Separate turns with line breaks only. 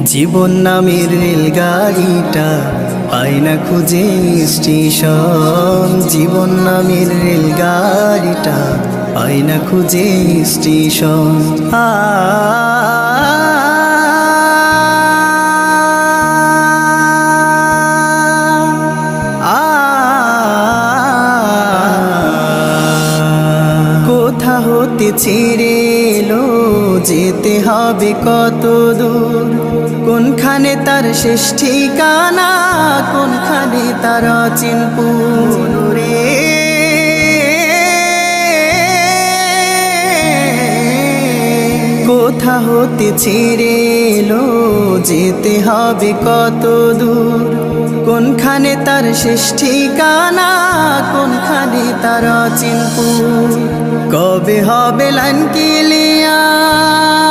জীবন নামের রেলগাড়িটা পাই না খুঁজে স্টেশন। জীবন নামের রেলগাড়িটা পাই না খুঁজে স্টেশন। কোথা হতে ছেড়ে এলো, যেতে হবে কত দূর, কোনখানে তার শেষ ঠিকানা, কোনখানে তার অচিনপুর রে। কোথা হতে ছেড়ে এলো, যেতে হবে কত দূর, কোনখানে তার শেষ ঠিকানা, কোনখানে তার অচিনপুর। কবে হবে লাইন ক্লিয়ার,